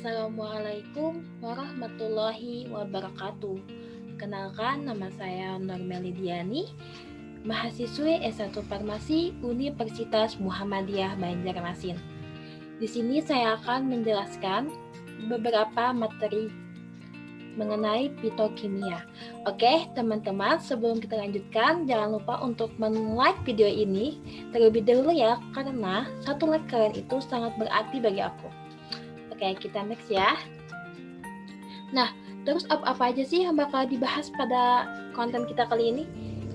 Assalamualaikum warahmatullahi wabarakatuh. Kenalkan, nama saya Normeli Diani, mahasiswi S1 Farmasi Universitas Muhammadiyah Banjarmasin. Di sini saya akan menjelaskan beberapa materi mengenai fitokimia. Oke, teman-teman, sebelum kita lanjutkan, jangan lupa untuk men-like video ini terlebih dahulu ya, karena satu like kalian itu sangat berarti bagi aku. Oke, kita next ya. Nah, terus apa aja sih yang bakal dibahas pada konten kita kali ini?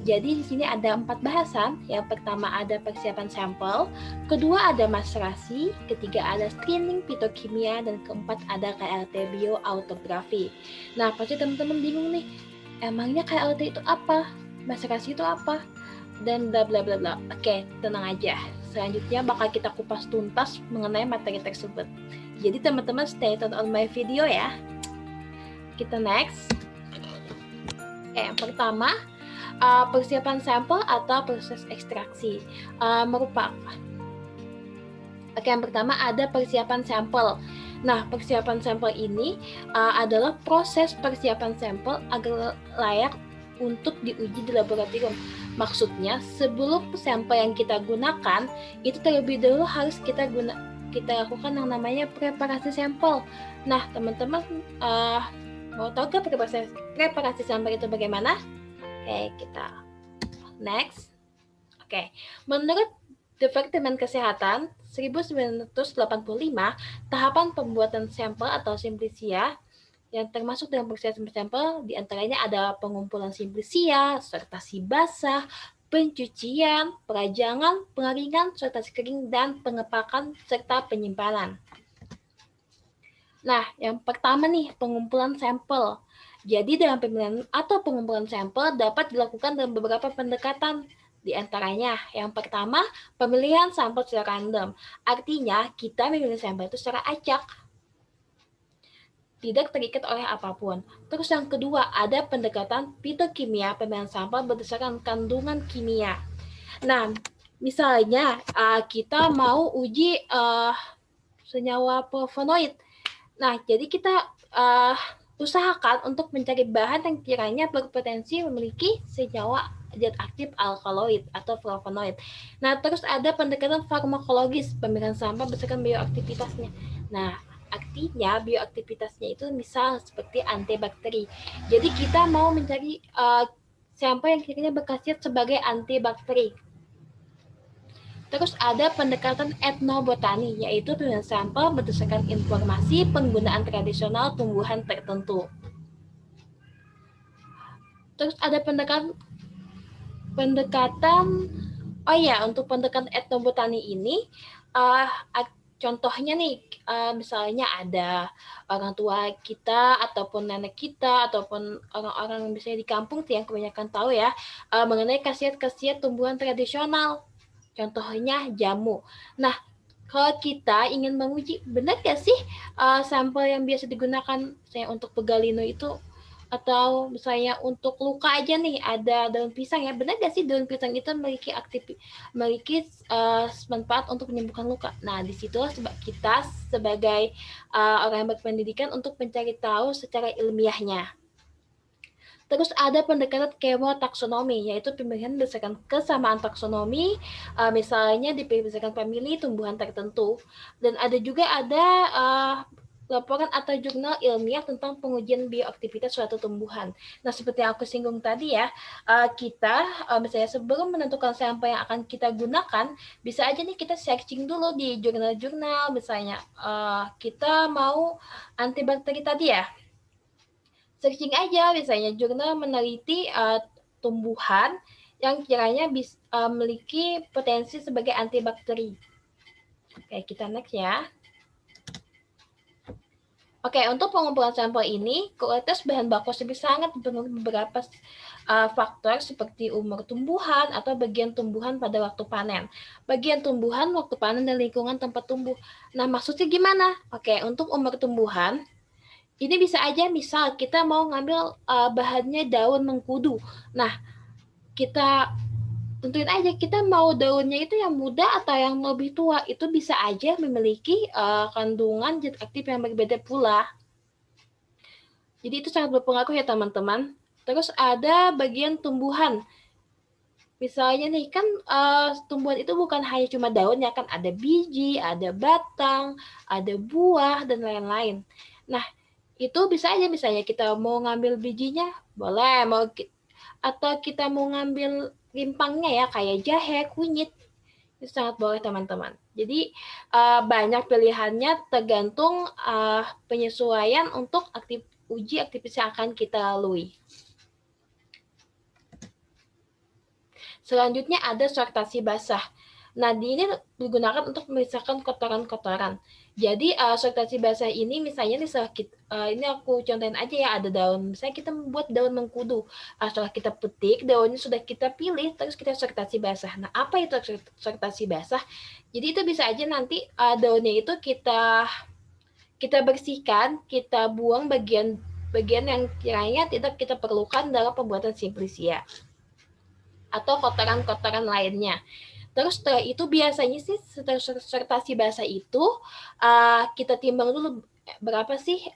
Jadi di sini ada 4 bahasan. Yang pertama ada persiapan sampel, kedua ada maserasi, ketiga ada screening fitokimia, dan keempat ada KLT bioautografi. Nah, pasti teman-teman bingung nih, emangnya KLT itu apa? Maserasi itu apa? Dan bla bla bla bla. Oke, tenang aja. Selanjutnya bakal kita kupas tuntas mengenai materi tersebut. Jadi teman-teman stay tune on my video ya. Kita next. Oke, yang pertama persiapan sampel atau proses ekstraksi merupakan. Oke, yang pertama ada persiapan sampel. Nah, persiapan sampel ini adalah proses persiapan sampel agar layak untuk diuji di laboratorium. Maksudnya, sebelum sampel yang kita gunakan itu terlebih dahulu harus kita lakukan yang namanya preparasi sampel. Nah, teman-teman mau tahu ke preparasi sampel itu bagaimana? Oke, kita next. Oke, menurut Departemen Kesehatan 1985, tahapan pembuatan sampel atau simplisia yang termasuk dalam proses sampel diantaranya ada pengumpulan simplisia, sortasi basah, pencucian, perajangan, pengeringan, sortasi kering, dan pengepakan serta penyimpanan. Nah, yang pertama nih, pengumpulan sampel. Jadi dalam pemilihan atau pengumpulan sampel dapat dilakukan dalam beberapa pendekatan. Di antaranya, yang pertama, pemilihan sampel secara random. Artinya, kita memilih sampel itu secara acak, tidak terikat oleh apapun. Terus yang kedua, ada pendekatan fitokimia, pemilihan sampel berdasarkan kandungan kimia. Nah, misalnya kita mau uji senyawa flavonoid. Nah, jadi kita usahakan untuk mencari bahan yang kiranya berpotensi memiliki senyawa zat aktif alkaloid atau flavonoid. Nah, terus ada pendekatan farmakologis, pemilihan sampel berdasarkan bioaktivitasnya. Nah, artinya bioaktivitasnya itu misal seperti antibakteri. Jadi kita mau mencari sampel yang kiranya berkhasiat sebagai antibakteri. Terus ada pendekatan etnobotani, yaitu pemilihan sampel berdasarkan informasi penggunaan tradisional tumbuhan tertentu. Terus ada untuk pendekatan etnobotani ini, contohnya nih, misalnya ada orang tua kita, ataupun nenek kita, ataupun orang-orang misalnya di kampung yang kebanyakan tahu ya, mengenai khasiat-khasiat tumbuhan tradisional. Contohnya jamu. Nah, kalau kita ingin menguji, benar nggak sih sampel yang biasa digunakan misalnya untuk pegalino itu, atau misalnya untuk luka aja nih, ada daun pisang ya, benar nggak sih daun pisang itu memiliki manfaat untuk menyembuhkan luka? Nah, disitulah kita sebagai orang yang berpendidikan untuk mencari tahu secara ilmiahnya. Terus ada pendekatan kemotaksonomi, yaitu pemilihan berdasarkan kesamaan taksonomi, misalnya berdasarkan famili tumbuhan tertentu. Dan ada juga laporan atau jurnal ilmiah tentang pengujian bioaktivitas suatu tumbuhan. Nah, seperti yang aku singgung tadi ya, kita misalnya sebelum menentukan sampel yang akan kita gunakan, bisa aja nih kita searching dulu di jurnal-jurnal, misalnya kita mau antibakteri tadi ya, searching aja misalnya jurnal meneliti tumbuhan yang kiranya memiliki potensi sebagai antibakteri. Oke, kita next ya. Oke, untuk pengumpulan sampel ini, kualitas bahan baku sangat dipengaruhi beberapa faktor seperti umur tumbuhan atau bagian tumbuhan pada waktu panen. Bagian tumbuhan, waktu panen, dan lingkungan tempat tumbuh. Nah, maksudnya gimana? Oke, untuk umur tumbuhan, ini bisa aja misal kita mau ngambil bahannya daun mengkudu. Nah, kita tentuin aja kita mau daunnya itu yang muda atau yang lebih tua. Itu bisa aja memiliki kandungan zat aktif yang berbeda pula. Jadi itu sangat berpengaruh ya teman-teman. Terus ada bagian tumbuhan. Misalnya nih kan tumbuhan itu bukan hanya cuma daunnya kan, ada biji, ada batang, ada buah dan lain-lain. Nah, itu bisa aja misalnya kita mau ngambil bijinya, boleh, atau kita mau ngambil rimpangnya ya kayak jahe, kunyit, itu sangat boleh teman-teman. Jadi banyak pilihannya tergantung penyesuaian untuk uji aktivitas yang akan kita lalui. Selanjutnya ada sortasi basah. Nah, ini digunakan untuk memisahkan kotoran-kotoran. Jadi sortasi basah ini misalnya nih ini aku contohin aja ya, ada daun. Misalnya kita membuat daun mengkudu. Setelah kita petik, daunnya sudah kita pilih, terus kita sortasi basah. Nah, apa itu sortasi basah? Jadi itu bisa aja nanti daunnya itu kita bersihkan, kita buang bagian yang kiranya tidak kita perlukan dalam pembuatan simplisia atau kotoran-kotoran lainnya. Terus setelah itu biasanya sih setelah sortasi basah itu kita timbang dulu berapa sih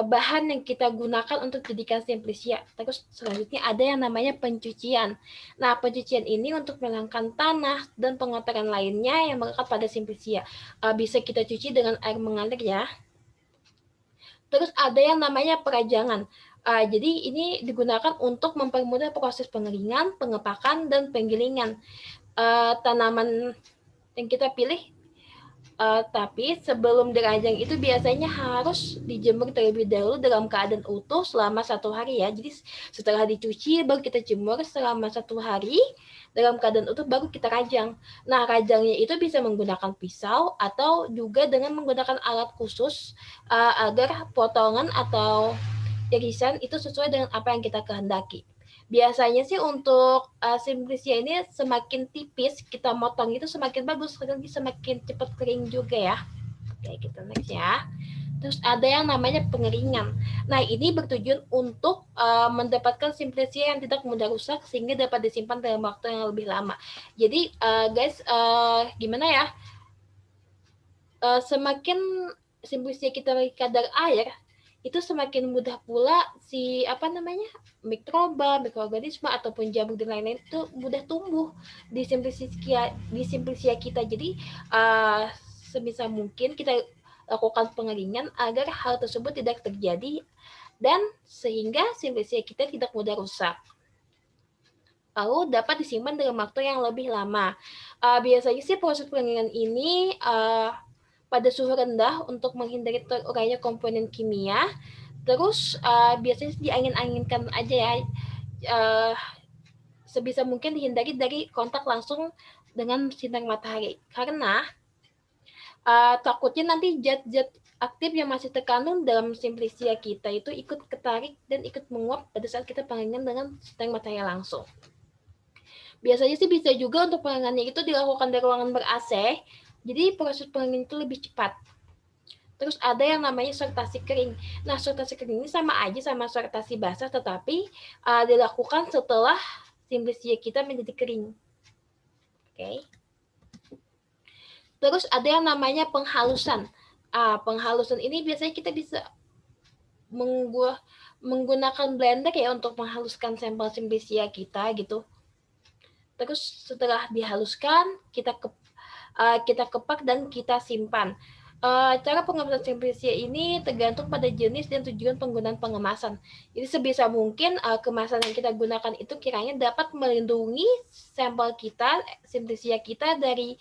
bahan yang kita gunakan untuk jadikan simplisia. Terus selanjutnya ada yang namanya pencucian. Nah, pencucian ini untuk menghilangkan tanah dan pengotoran lainnya yang melekat pada simplisia. Bisa kita cuci dengan air mengalir ya. Terus ada yang namanya perajangan. Jadi ini digunakan untuk mempermudah proses pengeringan, pengepakan, dan penggilingan tanaman yang kita pilih. Tapi sebelum dirajang itu biasanya harus dijemur terlebih dahulu dalam keadaan utuh selama 1 hari ya. Jadi setelah dicuci baru kita jemur selama 1 hari dalam keadaan utuh baru kita rajang. Nah, rajangnya itu bisa menggunakan pisau atau juga dengan menggunakan alat khusus agar potongan atau irisan itu sesuai dengan apa yang kita kehendaki. Biasanya sih untuk simplisia ini semakin tipis kita motong itu semakin bagus, lagi semakin cepat kering juga ya. Oke, kita next ya. Terus ada yang namanya pengeringan. Nah, ini bertujuan untuk mendapatkan simplisia yang tidak mudah rusak sehingga dapat disimpan dalam waktu yang lebih lama. Jadi guys, gimana ya? Semakin simplisia kita kadar air, itu semakin mudah pula si mikroorganisme ataupun jamur dan lain-lain itu mudah tumbuh di simplisia kita. Jadi sebisa mungkin kita lakukan pengeringan agar hal tersebut tidak terjadi dan sehingga simplisia kita tidak mudah rusak. Lalu dapat disimpan dalam waktu yang lebih lama. Biasanya sih proses pengeringan ini pada suhu rendah untuk menghindari terurainya komponen kimia. Terus biasanya diangin-anginkan aja ya. Sebisa mungkin dihindari dari kontak langsung dengan sinar matahari. Karena takutnya nanti zat-zat aktif yang masih terkandung dalam simplisia kita itu ikut ketarik dan ikut menguap pada saat kita pengeringan dengan sinar matahari langsung. Biasanya sih bisa juga untuk pengeringannya itu dilakukan di ruangan ber-AC, jadi proses pengeringan itu lebih cepat. Terus ada yang namanya sortasi kering. Nah, sortasi kering ini sama aja sama sortasi basah, tetapi dilakukan setelah simplisia kita menjadi kering. Oke. Terus ada yang namanya penghalusan. Penghalusan ini biasanya kita bisa menggunakan blender ya untuk menghaluskan sampel simplisia kita gitu. Terus setelah dihaluskan, kita kepak dan kita simpan. Cara pengemasan simplisia ini tergantung pada jenis dan tujuan penggunaan pengemasan. Jadi sebisa mungkin kemasan yang kita gunakan itu kiranya dapat melindungi sampel kita, simplisia kita dari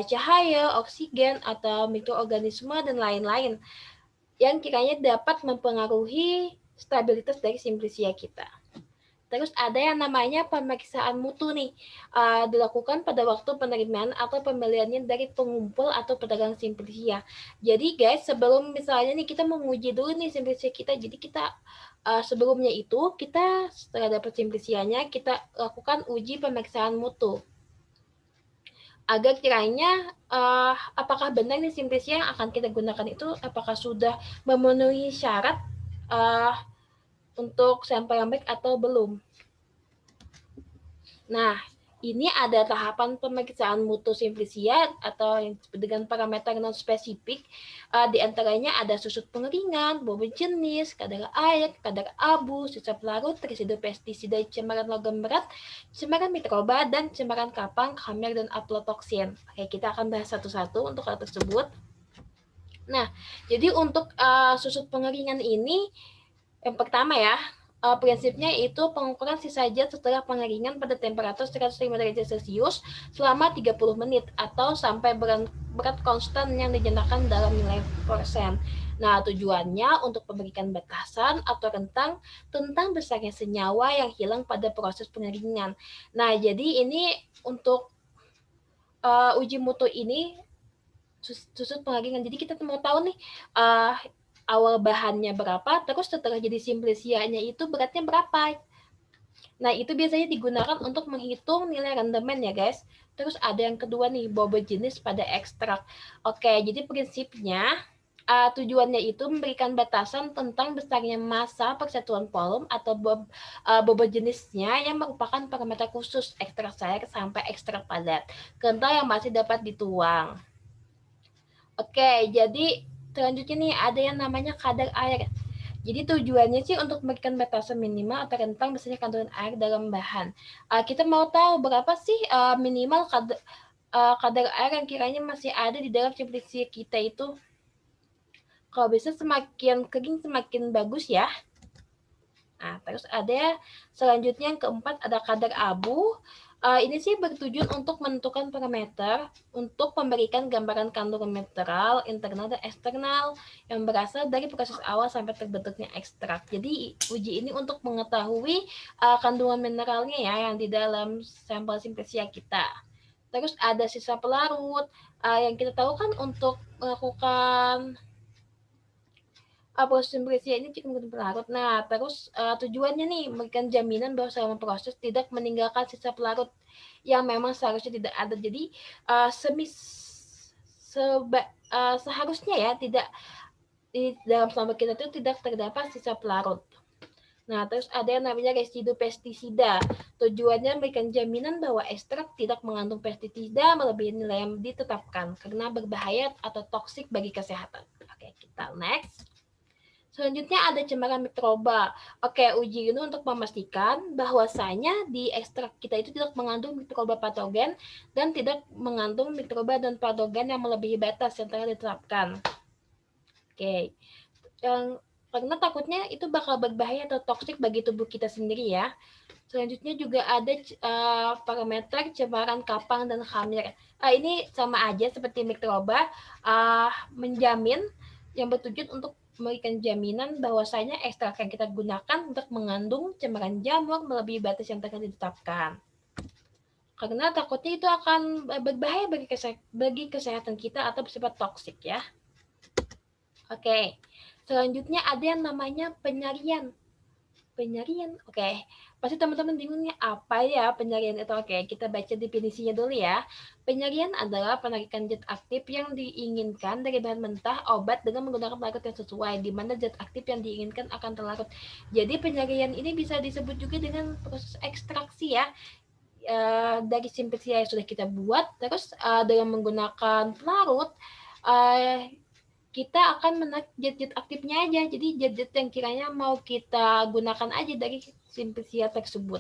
cahaya, oksigen, atau mikroorganisme dan lain-lain yang kiranya dapat mempengaruhi stabilitas dari simplisia kita. Terus ada yang namanya pemeriksaan mutu nih, dilakukan pada waktu penerimaan atau pembeliannya dari pengumpul atau pedagang simplisia. Jadi guys, sebelum misalnya nih kita menguji dulu nih simplisia kita, jadi kita sebelumnya itu kita setelah dapat simplisianya kita lakukan uji pemeriksaan mutu agar kiranya apakah benar nih simplisia yang akan kita gunakan itu apakah sudah memenuhi syarat untuk sampel yang baik atau belum. Nah, ini ada tahapan pemeriksaan mutu simplisia atau yang disebut dengan parameter non-spesifik. Di antaranya ada susut pengeringan, bobot jenis, kadar air, kadar abu, sisa pelarut, residu pestisida, cemaran logam berat, cemaran mikroba, dan cemaran kapang, khamir, dan aflatoksin. Oke, kita akan bahas satu-satu untuk hal tersebut. Nah, jadi untuk susut pengeringan ini, yang pertama ya, prinsipnya itu pengukuran sisa zat setelah pengeringan pada temperatur 105 derajat Celcius selama 30 menit atau sampai berat konstan yang dinyatakan dalam nilai persen. Nah, tujuannya untuk memberikan batasan atau rentang tentang besarnya senyawa yang hilang pada proses pengeringan. Nah, jadi ini untuk uji mutu ini susut pengeringan. Jadi kita mau tahu nih awal bahannya berapa, terus setelah jadi simplisianya itu beratnya berapa. Nah, itu biasanya digunakan untuk menghitung nilai rendemen ya, guys. Terus ada yang kedua nih, bobot jenis pada ekstrak. Oke, jadi prinsipnya tujuannya itu memberikan batasan tentang besarnya massa persatuan volume atau bobot jenisnya yang merupakan parameter khusus ekstrak cair sampai ekstrak padat. Kental yang masih dapat dituang. Oke, jadi selanjutnya nih ada yang namanya kadar air. Jadi tujuannya sih untuk memberikan batasan minimal atau rentang besarnya kandungan air dalam bahan. Kita mau tahu berapa sih minimal kadar air yang kiranya masih ada di dalam simplisi kita itu. Kalau bisa semakin kering semakin bagus ya. Nah, terus ada selanjutnya yang keempat ada kadar abu. Ini sih bertujuan untuk menentukan parameter untuk memberikan gambaran kandungan mineral internal dan eksternal yang berasal dari proses awal sampai terbentuknya ekstrak. Jadi uji ini untuk mengetahui kandungan mineralnya ya yang di dalam sampel simplisia kita. Terus ada sisa pelarut yang kita tahu kan untuk melakukan proses simplisia ini cukup berlarut. Nah, terus tujuannya nih memberikan jaminan bahwa selama proses tidak meninggalkan sisa pelarut yang memang seharusnya tidak ada. Jadi seharusnya ya tidak di dalam sampel kita itu tidak terdapat sisa pelarut. Nah, terus ada yang namanya residu pestisida. Tujuannya memberikan jaminan bahwa ekstrak tidak mengandung pestisida melebihi nilai yang ditetapkan karena berbahaya atau toksik bagi kesehatan. Oke, kita next. Selanjutnya ada cemaran mikroba. Oke, uji ini untuk memastikan bahwasanya di ekstrak kita itu tidak mengandung mikroba patogen dan tidak mengandung mikroba dan patogen yang melebihi batas yang telah ditetapkan. Oke, karena takutnya itu bakal berbahaya atau toksik bagi tubuh kita sendiri ya. Selanjutnya juga ada parameter cemaran kapang dan khamir. Ini sama aja seperti mikroba, menjamin yang bertujuan untuk memberikan jaminan bahwasanya ekstrak yang kita gunakan untuk mengandung cemaran jamur melebihi batas yang telah ditetapkan. Karena takutnya itu akan berbahaya bagi kesehatan kita atau bersifat toksik ya. Oke, selanjutnya ada yang namanya penyarian. Oke. Pasti teman-teman bingungnya apa ya penyarian itu? Oke, kita baca definisinya dulu ya. Penyarian adalah penarikan zat aktif yang diinginkan dari bahan mentah obat dengan menggunakan larut yang sesuai, di mana zat aktif yang diinginkan akan terlarut. Jadi penyarian ini bisa disebut juga dengan proses ekstraksi ya. Dari simplisia yang sudah kita buat, terus dengan menggunakan pelarut, kita akan menarik zat-zat aktifnya aja. Jadi zat-zat yang kiranya mau kita gunakan aja dari simplisia tersebut.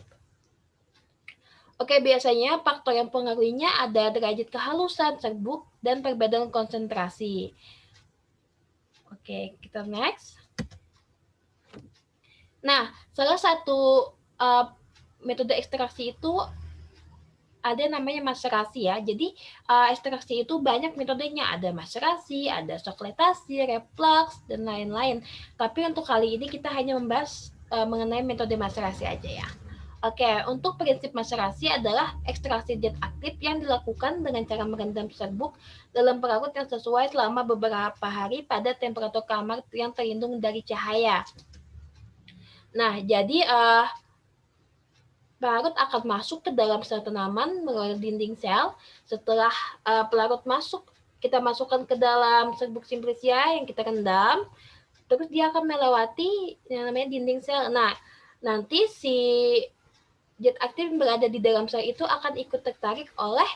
Oke, biasanya faktor yang pengaruhinya ada derajat kehalusan, serbuk, dan perbedaan konsentrasi. Oke, kita next. Nah, salah satu metode ekstraksi itu ada namanya maserasi ya. Jadi ekstraksi itu banyak metodenya. Ada maserasi, ada sokletasi, reflux, dan lain-lain. Tapi untuk kali ini kita hanya membahas mengenai metode maserasi aja ya. Oke, untuk prinsip maserasi adalah ekstraksi zat aktif yang dilakukan dengan cara merendam serbuk dalam pelarut yang sesuai selama beberapa hari pada temperatur kamar yang terlindung dari cahaya. Nah, jadi pelarut akan masuk ke dalam sel tanaman melalui dinding sel. Setelah pelarut masuk, kita masukkan ke dalam serbuk simplisia yang kita rendam. Terus dia akan melewati yang namanya dinding sel. Nah, nanti si zat aktif yang berada di dalam sel itu akan ikut tertarik oleh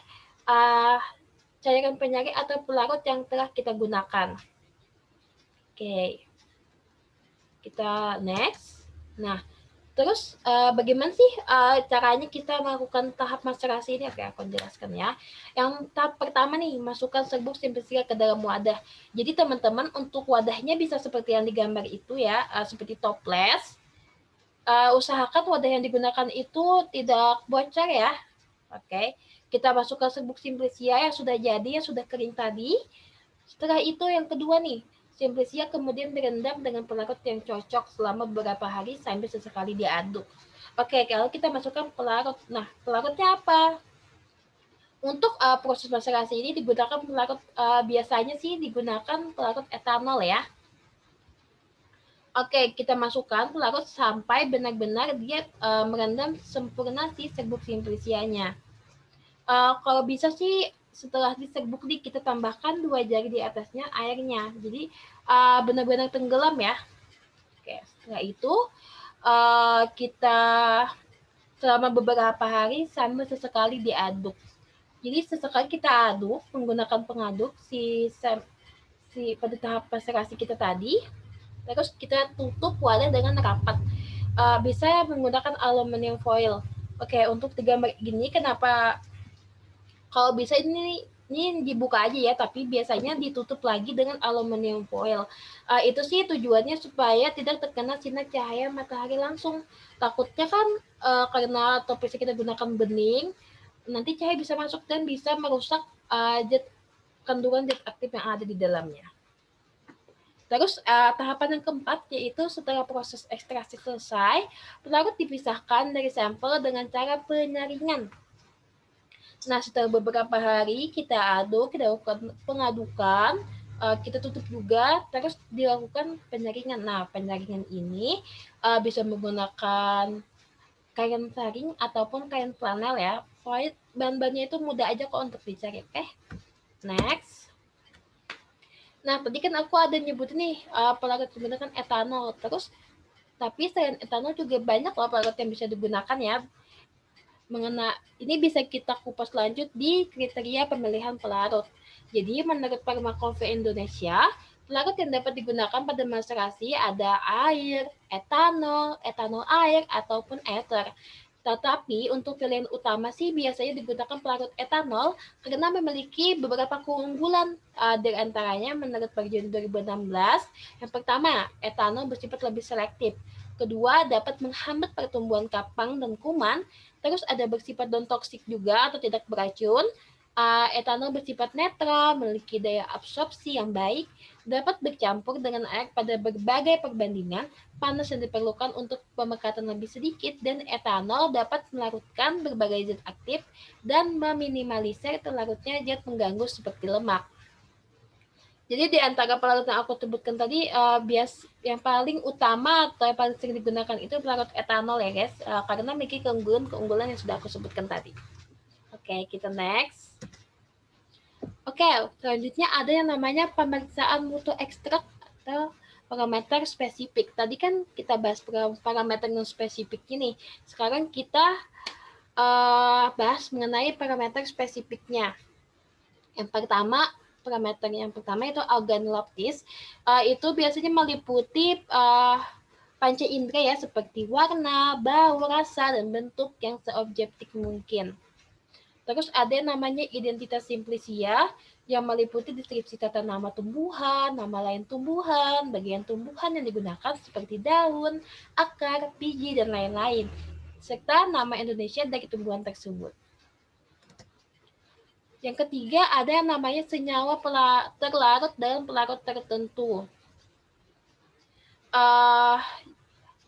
cairan penyakit atau pelarut yang telah kita gunakan. Oke, kita next. Nah, terus bagaimana sih caranya kita melakukan tahap macerasi ini? Oke, aku jelaskan ya. Yang tahap pertama nih, masukkan serbuk simplicia ke dalam wadah. Jadi teman-teman untuk wadahnya bisa seperti yang digambar itu ya, seperti toples. Usahakan wadah yang digunakan itu tidak bocor ya. Oke, kita masukkan serbuk simplicia yang sudah jadi, yang sudah kering tadi. Setelah itu yang kedua nih, simplicia kemudian direndam dengan pelarut yang cocok selama beberapa hari sampai sesekali diaduk. Oke, kalau kita masukkan pelarut, nah pelarutnya apa? Untuk proses macerasi ini digunakan pelarut, biasanya sih digunakan pelarut etanol ya. Oke, kita masukkan pelarut sampai benar-benar dia merendam sempurna si serbuk simplicianya. Kalau bisa sih setelah diserbuk nih kita tambahkan 2 jari di atasnya airnya. Jadi benar-benar tenggelam ya. Oke, setelah itu kita selama beberapa hari sambil sesekali diaduk. Jadi sesekali kita aduk menggunakan pengaduk si pada tahap macerasi kita tadi. Terus kita tutup wadah dengan rapat. Bisa menggunakan aluminium foil. Oke, untuk digambar gini kenapa kalau bisa ini dibuka aja ya, tapi biasanya ditutup lagi dengan aluminium foil. Itu sih tujuannya supaya tidak terkena sinar cahaya matahari langsung. Takutnya kan karena toples kita gunakan bening, nanti cahaya bisa masuk dan bisa merusak kandungan zat aktif yang ada di dalamnya. Terus tahapan yang keempat yaitu setelah proses ekstraksi selesai, pelarut dipisahkan dari sampel dengan cara penyaringan. Nah, setelah beberapa hari kita aduk, kita lakukan pengadukan, kita tutup juga, terus dilakukan penyaringan. Nah, penyaringan ini bisa menggunakan kain saring ataupun kain flanel ya. Pokoknya bahan-bahannya itu mudah aja kok untuk dicari. Oke, next. Nah, tadi kan aku ada nyebut nih pelarut menggunakan etanol. Terus, tapi selain etanol juga banyak loh pelarut yang bisa digunakan ya. Ini bisa kita kupas lanjut di kriteria pemilihan pelarut. Jadi menurut Farmakope Indonesia, pelarut yang dapat digunakan pada macerasi ada air, etanol, etanol air, ataupun ether. Tetapi untuk pilihan utama sih biasanya digunakan pelarut etanol karena memiliki beberapa keunggulan. Di antaranya menurut Perjalanan 2016, yang pertama, etanol bersifat lebih selektif. Kedua, dapat menghambat pertumbuhan kapang dan kuman. Terus ada bersifat non-toksik juga atau tidak beracun. Etanol bersifat netral, memiliki daya absorpsi yang baik, dapat bercampur dengan air pada berbagai perbandingan, panas yang diperlukan untuk pemekatan lebih sedikit, dan etanol dapat melarutkan berbagai zat aktif dan meminimalisir terlarutnya zat pengganggu seperti lemak. Jadi di antara pelarut yang aku sebutkan tadi, yang paling utama atau yang paling sering digunakan itu pelarut etanol ya guys, karena memiliki keunggulan yang sudah aku sebutkan tadi. Oke, kita next. Oke, selanjutnya ada yang namanya pemeriksaan mutu ekstrak atau parameter spesifik. Tadi kan kita bahas parameter non spesifik ini. Sekarang kita bahas mengenai parameter spesifiknya. Parameter yang pertama itu organoleptis. Itu biasanya meliputi panca indera ya, seperti warna, bau, rasa, dan bentuk yang seobjektif mungkin. Terus ada yang namanya identitas simplicia yang meliputi deskripsi tata nama tumbuhan, nama lain tumbuhan, bagian tumbuhan yang digunakan seperti daun, akar, biji, dan lain-lain, serta nama Indonesia dari tumbuhan tersebut. Yang ketiga ada yang namanya senyawa terlarut dalam pelarut tertentu.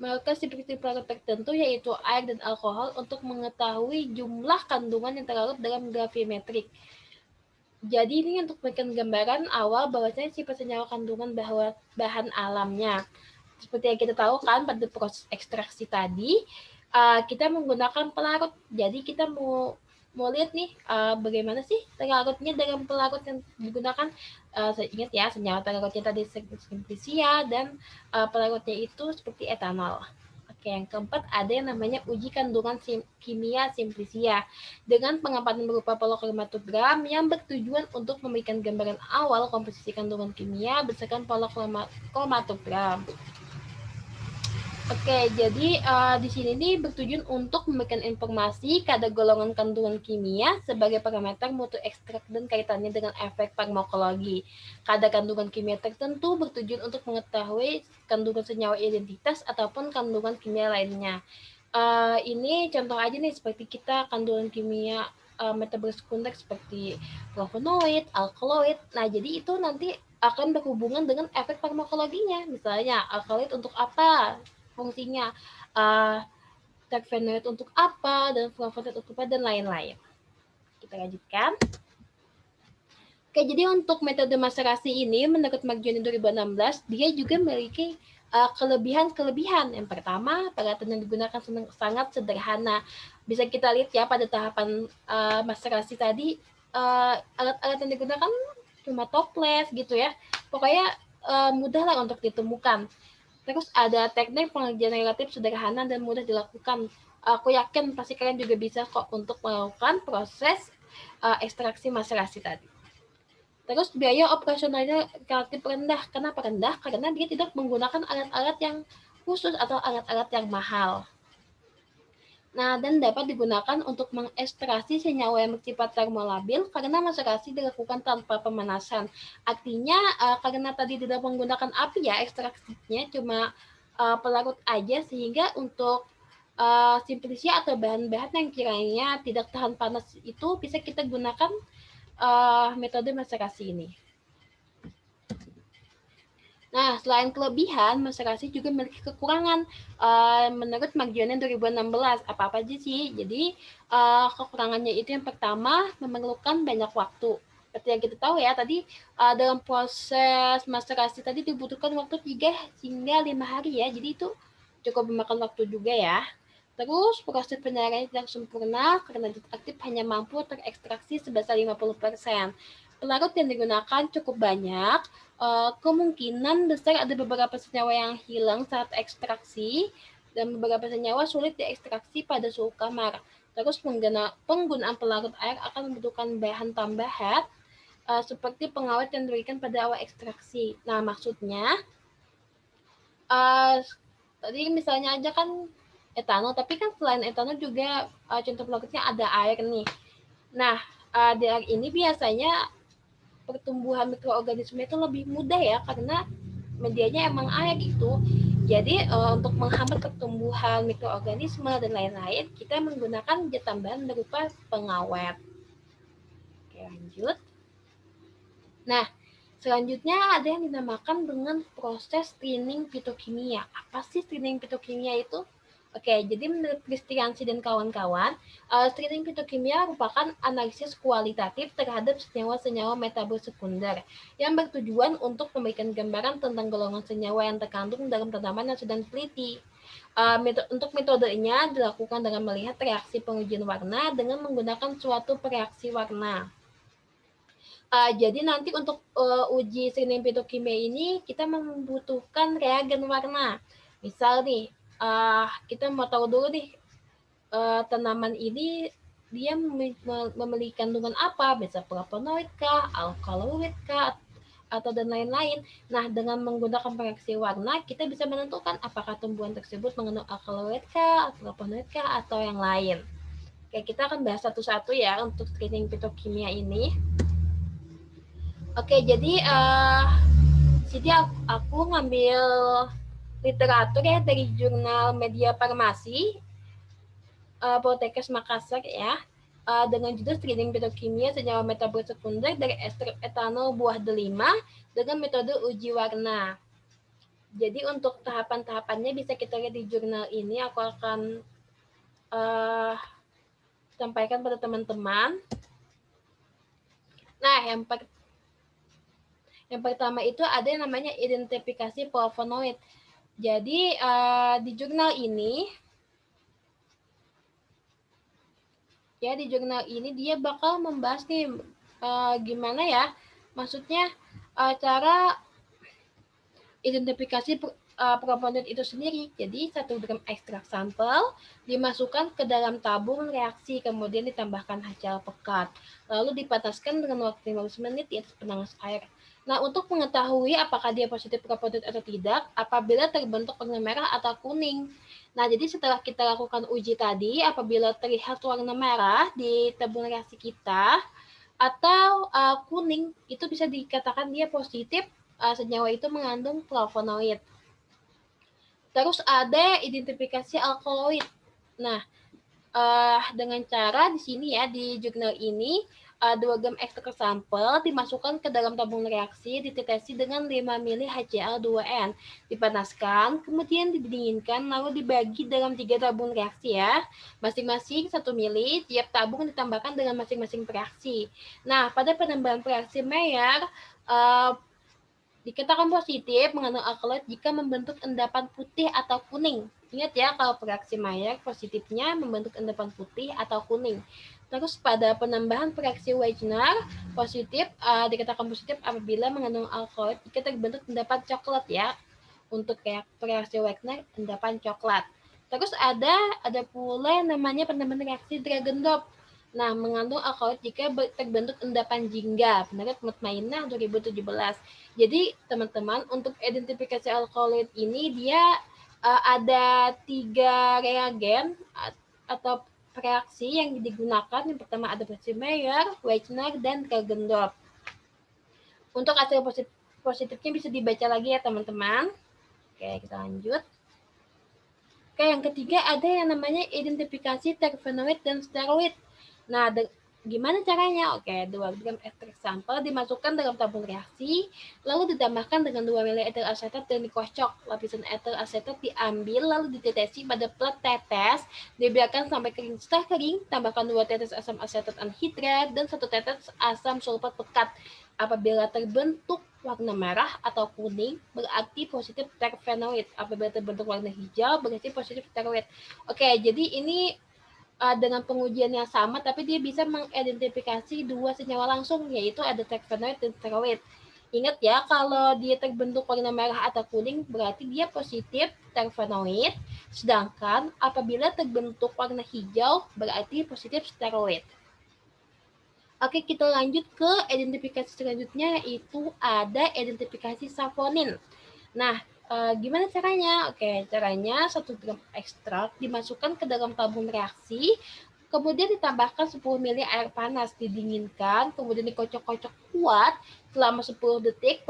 Melakukan seperti pelarut tertentu yaitu air dan alkohol untuk mengetahui jumlah kandungan yang terlarut dalam gravimetrik. Jadi ini untuk memberikan gambaran awal bahwasanya sifat senyawa kandungan bahwa bahan alamnya. Seperti yang kita tahu kan pada proses ekstraksi tadi, kita menggunakan pelarut. Jadi kita mau lihat nih bagaimana sih terlarutnya dengan pelarut yang digunakan. Saya ingat ya, senyawa terlarutnya tadi simplicia dan pelarutnya itu seperti etanol. Oke, yang keempat ada yang namanya uji kandungan kimia simplisia dengan pengamatan berupa pola kromatogram yang bertujuan untuk memberikan gambaran awal komposisi kandungan kimia berdasarkan pola kromatogram. Oke, jadi di sini nih bertujuan untuk memberikan informasi kadar golongan kandungan kimia sebagai parameter mutu ekstrak dan kaitannya dengan efek farmakologi. Kadar kandungan kimia tertentu bertujuan untuk mengetahui kandungan senyawa identitas ataupun kandungan kimia lainnya. Ini contoh aja nih seperti kita kandungan kimia metabolit sekunder seperti flavonoid, alkaloid. Nah, jadi itu nanti akan berhubungan dengan efek farmakologinya. Misalnya, alkaloid untuk apa fungsinya, terpenoid untuk apa, dan flavonoid untuk apa, dan lain-lain. Kita lanjutkan. Oke, jadi untuk metode maserasi ini, menurut Marjoni 2016, dia juga memiliki kelebihan-kelebihan. Yang pertama, peralatan yang digunakan sangat sederhana. Bisa kita lihat ya pada tahapan maserasi tadi, alat-alat yang digunakan cuma toples gitu ya. Pokoknya mudah lah untuk ditemukan. Terus ada teknik pengerjaan relatif sederhana dan mudah dilakukan. Aku yakin pasti kalian juga bisa kok untuk melakukan proses ekstraksi maserasi tadi. Terus biaya operasionalnya relatif rendah. Kenapa rendah? Karena dia tidak menggunakan alat-alat yang khusus atau alat-alat yang mahal. Nah, dan dapat digunakan untuk mengekstraksi senyawa yang bersifat termolabil karena maserasi dilakukan tanpa pemanasan. Artinya, karena tadi tidak menggunakan api ya, ekstraksinya cuma pelarut aja sehingga untuk simplisia atau bahan-bahan yang kiranya tidak tahan panas itu bisa kita gunakan metode maserasi ini. Nah, selain kelebihan, maserasi juga memiliki kekurangan. Menurut Marjona 2016, apa-apa aja sih? Jadi, kekurangannya itu yang pertama, memerlukan banyak waktu. Seperti yang kita tahu ya, tadi dalam proses maserasi tadi dibutuhkan waktu 3 hingga 5 hari ya. Jadi itu cukup memakan waktu juga ya. Terus, proses penyerahannya tidak sempurna karena zat aktif hanya mampu terekstraksi sebesar 50%. Pelarut yang digunakan cukup banyak, kemungkinan besar ada beberapa senyawa yang hilang saat ekstraksi dan beberapa senyawa sulit diekstraksi pada suhu kamar. Terus penggunaan pelarut air akan membutuhkan bahan tambahan seperti pengawet yang diberikan pada awal ekstraksi. Nah, maksudnya tadi misalnya aja kan etanol, tapi kan selain etanol juga contoh pelarutnya ada air nih. Nah, di air ini biasanya pertumbuhan mikroorganisme itu lebih mudah ya karena medianya emang air gitu. Jadi untuk menghambat pertumbuhan mikroorganisme dan lain-lain, kita menggunakan zat tambahan berupa pengawet. Oke, lanjut. Nah, selanjutnya ada yang dinamakan dengan proses screening fitokimia. Apa sih screening fitokimia itu? Oke, jadi menurut Kristiansi dan kawan-kawan, screening fitokimia merupakan analisis kualitatif terhadap senyawa-senyawa metabolit sekunder yang bertujuan untuk memberikan gambaran tentang golongan senyawa yang terkandung dalam tanaman yang sedang diteliti. Untuk metodenya dilakukan dengan melihat reaksi pengujian warna dengan menggunakan suatu pereaksi warna. Jadi nanti untuk uji screening fitokimia ini kita membutuhkan reagen warna. Misal nih, kita mau tahu dulu nih tanaman ini dia memiliki kandungan apa, bisa flavonoid kah, alkaloid kah, atau dan lain-lain. Nah, dengan menggunakan reaksi warna, kita bisa menentukan apakah tumbuhan tersebut mengandung alkaloid kah, flavonoid kah, atau yang lain. Oke, kita akan bahas satu-satu ya untuk screening fitokimia ini. Oke, jadi sini aku ngambil literatur ya dari jurnal Media Farmasi Poltekkes Makassar ya, dengan judul Screening Fitokimia Senyawa Metabolit Sekunder dari ester etanol buah delima dengan metode uji warna. Jadi untuk tahapan-tahapannya bisa kita lihat di jurnal ini. Aku akan sampaikan pada teman-teman. Nah, yang pertama itu ada yang namanya identifikasi flavonoid. Jadi di jurnal ini dia bakal membahas nih gimana ya, maksudnya cara identifikasi proponet itu sendiri. Jadi 1 gram ekstrak sampel dimasukkan ke dalam tabung reaksi, kemudian ditambahkan HCl pekat, lalu dipanaskan dengan waktu 15 menit di atas penanas air. Nah, untuk mengetahui apakah dia positif proponet atau tidak, apabila terbentuk warna merah atau kuning. Nah, jadi setelah kita lakukan uji tadi, apabila terlihat warna merah di tabung reaksi kita atau kuning, itu bisa dikatakan dia positif, senyawa itu mengandung flavonoid. Terus ada identifikasi alkaloid. Nah, dengan cara di sini ya, di jurnal ini 2 gram ekstrak sampel dimasukkan ke dalam tabung reaksi, ditetesi dengan 5 ml HCl2N, dipanaskan, kemudian didinginkan, lalu dibagi dalam 3 tabung reaksi ya, masing-masing 1 ml, tiap tabung ditambahkan dengan masing-masing reaksi. Nah, pada penambahan reaksi Mayer, dikatakan positif mengandung alkaloid jika membentuk endapan putih atau kuning. Ingat ya, kalau reaksi Mayer positifnya membentuk endapan putih atau kuning. Terus pada penambahan reaksi Wegener positif dikatakan positif apabila mengandung alkaloid jika terbentuk endapan coklat ya. Untuk reaksi Wegener endapan coklat. Terus ada pula namanya penambahan reaksi Dragendorf. Nah, mengandung alkaloid jika terbentuk endapan jingga, menurut Mutmainah 2017. Jadi, teman-teman, untuk identifikasi alkaloid ini dia ada 3 reagen atau reaksi yang digunakan. Yang pertama ada reaksi Mayer, Wegener, dan Dragendorf. Untuk hasil positifnya bisa dibaca lagi ya, teman-teman. Oke, kita lanjut. Oke, yang ketiga ada yang namanya identifikasi terpenoid dan steroid. Nah, gimana caranya? Oke, 2 gram ekstrak sampel dimasukkan dalam tabung reaksi, lalu ditambahkan dengan 2 ml etil asetat dan dikocok. Lapisan etil asetat diambil, lalu ditetesi pada plat tetes, dibiarkan sampai kering. Setelah kering, tambahkan 2 tetes asam asetat anhidrat dan 1 tetes asam sulfat pekat. Apabila terbentuk warna merah atau kuning, berarti positif terpenoid. Apabila terbentuk warna hijau, berarti positif steroid. Oke, jadi ini dengan pengujian yang sama, tapi dia bisa mengidentifikasi 2 senyawa langsung, yaitu ada terpenoid dan steroid. Ingat ya, kalau dia terbentuk warna merah atau kuning, berarti dia positif terpenoid, sedangkan apabila terbentuk warna hijau, berarti positif steroid. Oke, kita lanjut ke identifikasi selanjutnya, yaitu ada identifikasi saponin. Nah, gimana caranya? Oke, caranya 1 gram ekstrak dimasukkan ke dalam tabung reaksi, kemudian ditambahkan 10 ml air panas, didinginkan, kemudian dikocok-kocok kuat selama 10 detik.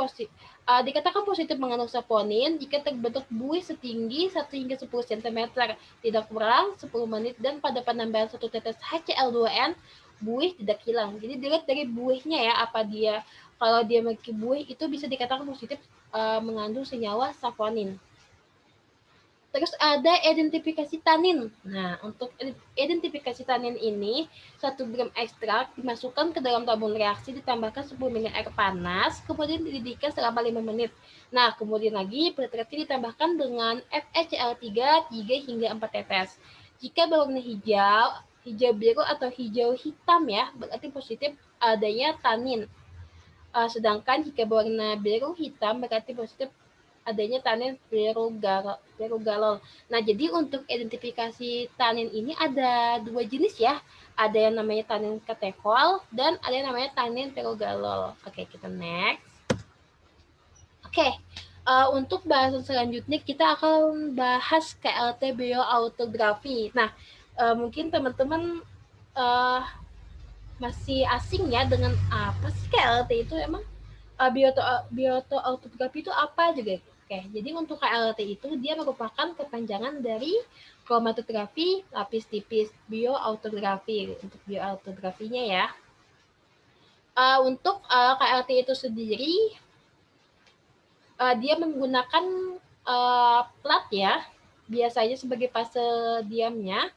Dikatakan positif mengandung saponin jika terbentuk buih setinggi 1 hingga 10 cm, tidak kurang 10 menit, dan pada penambahan 1 tetes HCl2N, buih tidak hilang. Jadi dilihat dari buihnya ya, apa dia, kalau dia memiliki buih itu bisa dikatakan positif mengandung senyawa saponin. Terus ada identifikasi tanin. Nah, untuk identifikasi tanin ini, 1 gram ekstrak dimasukkan ke dalam tabung reaksi, ditambahkan 10 ml air panas, kemudian dididihkan selama 5 menit. Nah, kemudian lagi preterati ditambahkan dengan FeCl3 3 hingga 4 tetes. Jika berwarna hijau, hijau biru atau hijau hitam ya, berarti positif adanya tanin. Sedangkan jika berwarna biru hitam berarti positif adanya tanin verugalol. Nah, jadi untuk identifikasi tanin ini ada 2 jenis ya. Ada yang namanya tanin katekol dan ada yang namanya tanin verugalol. Oke, kita next. Oke, untuk bahasan selanjutnya kita akan bahas KLT bioautografi. Nah, mungkin teman-teman masih asing ya dengan apa sih KLT itu, emang bioautografi itu apa juga. Oke, jadi untuk KLT itu dia merupakan kepanjangan dari kromatografi lapis tipis bioautografi. Untuk bioautografinya ya. Untuk KLT itu sendiri dia menggunakan plat ya, biasanya sebagai fase diamnya.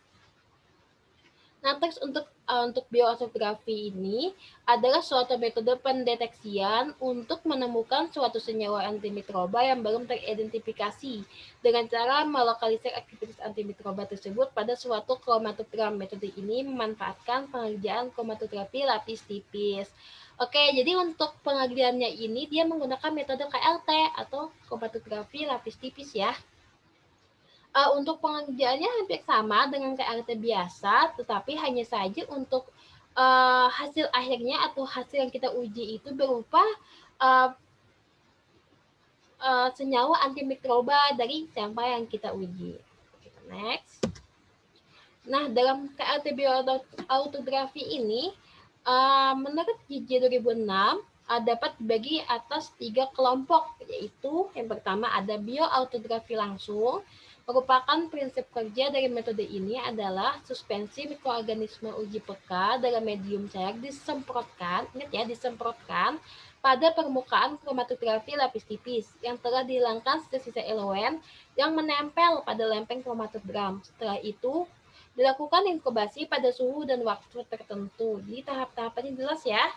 Nah, terus untuk untuk bioautography ini adalah suatu metode pendeteksian untuk menemukan suatu senyawa antimikroba yang belum teridentifikasi dengan cara melokalisir aktivitas antimikroba tersebut pada suatu kromatogram. Metode ini memanfaatkan pengerjaan kromatografi lapis tipis. Oke, jadi untuk pengerjaannya ini dia menggunakan metode KLT atau kromatografi lapis tipis ya. Untuk pengerjaannya hampir sama dengan KLT biasa, tetapi hanya saja untuk hasil akhirnya atau hasil yang kita uji itu berupa senyawa antimikroba dari sampel yang kita uji. Next. Nah, dalam KLT bioautografi ini, menurut JJ 2006, dapat dibagi atas 3 kelompok, yaitu yang pertama ada bioautografi langsung. Merupakan prinsip kerja dari metode ini adalah suspensi mikroorganisme uji peka dalam medium cair disemprotkan, ingat ya, disemprotkan pada permukaan kromatografi lapis tipis yang telah dihilangkan sisa-sisa elemen yang menempel pada lempeng kromatogram. Setelah itu, dilakukan inkubasi pada suhu dan waktu tertentu. Jadi tahap-tahapannya jelas ya.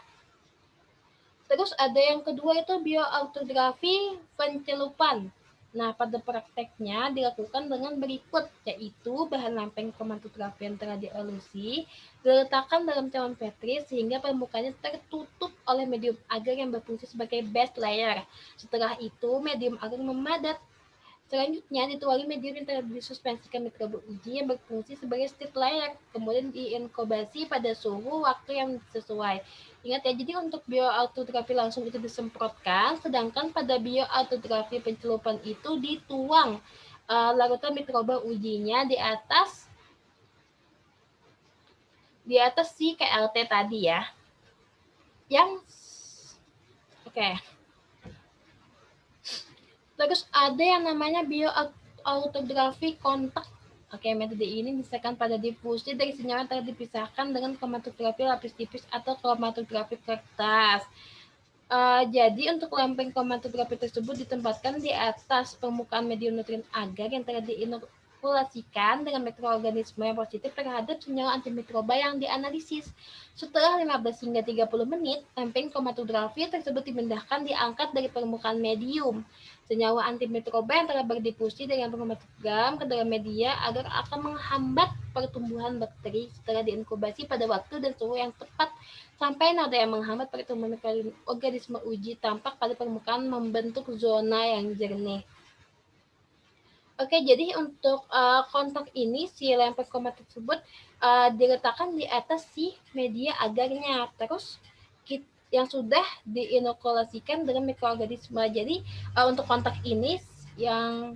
Terus ada yang kedua itu bioautografi pencelupan. Nah, pada prakteknya dilakukan dengan berikut, yaitu bahan lempeng kromatografi yang telah dielusi diletakkan dalam cawan petri sehingga permukaannya tertutup oleh medium agar yang berfungsi sebagai base layer. Setelah itu, medium agar memadat. Selanjutnya, dituali medium yang telah disuspensikan mikroba uji yang berfungsi sebagai state layer, kemudian diinkubasi pada suhu waktu yang sesuai. Ingat ya, jadi untuk bioautografi langsung itu disemprotkan, sedangkan pada bioautografi pencelupan itu dituang larutan mikroba ujinya di atas si KLT tadi ya. Oke. Terus ada yang namanya bioautografi kontak. Oke, metode ini misalkan pada difusi dari senyawa yang telah dipisahkan dengan kromatografi lapis tipis atau kromatografi kertas. Jadi untuk lempeng kromatografi tersebut ditempatkan di atas permukaan medium nutrien agar yang telah diinokulasikan dengan mikroorganisme yang positif terhadap senyawa antimikroba yang dianalisis. Setelah 15 hingga 30 menit, lempeng kromatografi tersebut dipindahkan diangkat dari permukaan medium. Senyawa antimikroba yang telah berdifusi dengan kromatogram ke dalam media agar akan menghambat pertumbuhan bakteri setelah diinkubasi pada waktu dan suhu yang tepat sampai nada yang menghambat pertumbuhan organisme uji tampak pada permukaan membentuk zona yang jernih. Oke, jadi untuk kontak ini si lempeng komat tersebut diletakkan di atas si media agarnya. Terus yang sudah diinokulasikan dengan mikroorganisme. Jadi untuk kontak ini yang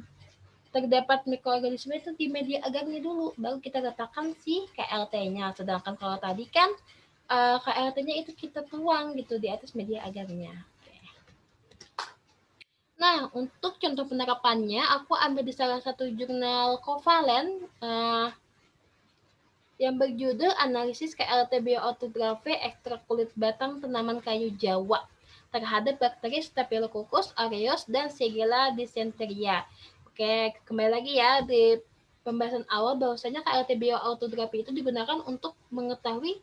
terdapat mikroorganisme itu di media agarnya dulu, baru kita letakkan si KLT-nya. Sedangkan kalau tadi kan KLT-nya itu kita tuang gitu di atas media agarnya. Nah, untuk contoh penerapannya, aku ambil di salah satu jurnal kovalen yang berjudul Analisis KLT Bioautografi Ekstrak Kulit Batang Tanaman Kayu Jawa terhadap bakteri Staphylococcus aureus dan Shigella dysenteria. Oke, kembali lagi ya di pembahasan awal bahwasanya KLT bioautografi itu digunakan untuk mengetahui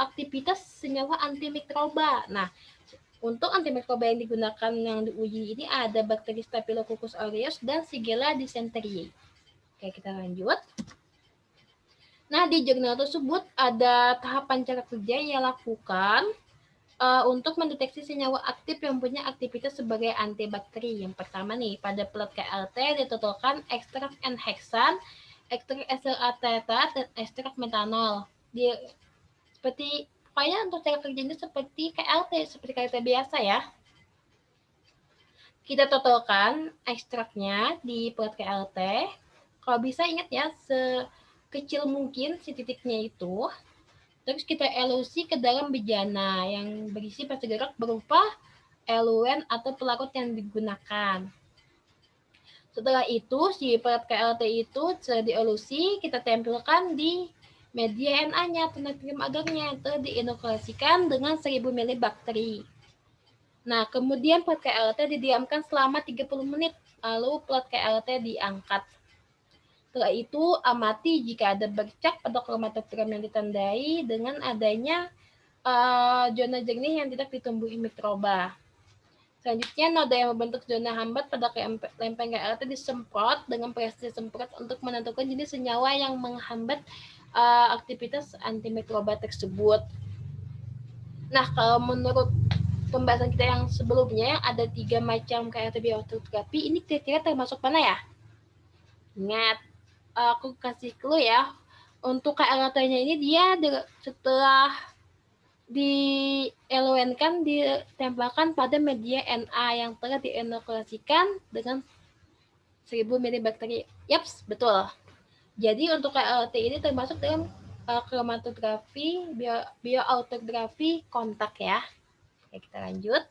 aktivitas senyawa antimikroba. Nah, untuk antimikroba yang digunakan yang diuji ini ada bakteri Staphylococcus aureus dan Shigella dysenteria. Oke, kita lanjut. Nah, di jurnal tersebut ada tahapan cara kerja yang lakukan untuk mendeteksi senyawa aktif yang punya aktivitas sebagai antibakteri. Yang pertama nih, pada plat KLT ditotalkan ekstrak N-heksan, ekstrak etil atetat, dan ekstrak metanol. Seperti pokoknya untuk cara kerjanya seperti KLT biasa ya. Kita totalkan ekstraknya di plat KLT. Kalau bisa ingat ya, kecil mungkin si titiknya itu. Terus kita elusi ke dalam bejana yang berisi fase gerak berupa eluen atau pelarut yang digunakan. Setelah itu si pelat KLT itu sudah dielusi, kita tempelkan di media Na-nya atau natrium agarnya yang telah diinokulasikan dengan 1000 ml bakteri. Nah, kemudian plat KLT didiamkan selama 30 menit, lalu plat KLT diangkat. Setelah itu, amati jika ada bercak pada kromatogram yang ditandai dengan adanya zona jernih yang tidak ditumbuhi mikroba. Selanjutnya, noda yang membentuk zona hambat pada lempeng KRT disemprot dengan presi semprot untuk menentukan jenis senyawa yang menghambat aktivitas antimikroba tersebut. Nah, kalau menurut pembahasan kita yang sebelumnya, ada 3 macam KRT bioautografi. Ini kira-kira termasuk mana ya? Ingat, aku kasih clue ya. Untuk KRT-nya ini dia setelah dielewenkan ditempelkan pada media Na yang telah diinokulasikan dengan 1000 mili bakteri. Yaps, betul. Jadi untuk KLT ini termasuk dalam kromatografi, bioautografi kontak ya. Oke, kita lanjut.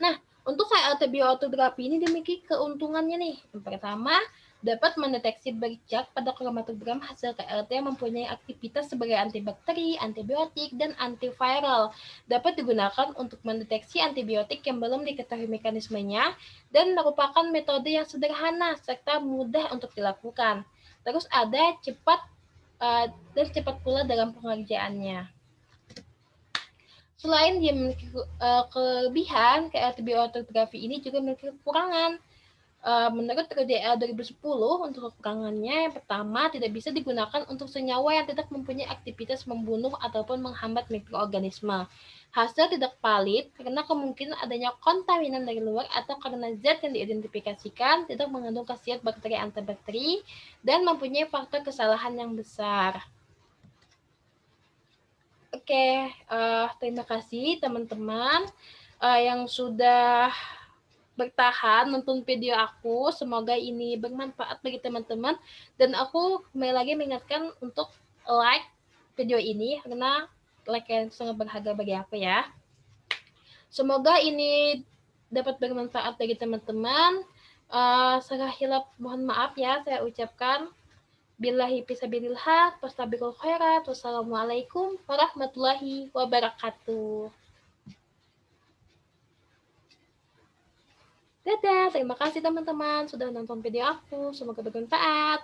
Nah, untuk KLT bioautografi ini dimiliki keuntungannya nih. Yang pertama, dapat mendeteksi bercak pada kromatogram hasil KLT yang mempunyai aktivitas sebagai antibakteri, antibiotik, dan antiviral. Dapat digunakan untuk mendeteksi antibiotik yang belum diketahui mekanismenya dan merupakan metode yang sederhana serta mudah untuk dilakukan. Terus ada cepat dan cepat pula dalam pengerjaannya. Selain dia memiliki kelebihan, KLT bioautografi ini juga memiliki kekurangan. Menurut RDA 2010, untuk kekurangannya yang pertama tidak bisa digunakan untuk senyawa yang tidak mempunyai aktivitas membunuh ataupun menghambat mikroorganisme. Hasil tidak valid karena kemungkinan adanya kontaminan dari luar atau karena zat yang diidentifikasikan tidak mengandung khasiat bakteri antibakteri dan mempunyai faktor kesalahan yang besar. Oke, terima kasih teman-teman yang sudah bertahan nonton video aku. Semoga ini bermanfaat bagi teman-teman. Dan aku kembali lagi mengingatkan untuk like video ini karena like yang sangat berharga bagi aku ya. Semoga ini dapat bermanfaat bagi teman-teman. Salah hilap mohon maaf ya saya ucapkan. Billahi fisabilillah, wastabiqul khairat, wassalamualaikum warahmatullahi wabarakatuh. Dadah, terima kasih teman-teman sudah nonton video aku. Semoga bermanfaat.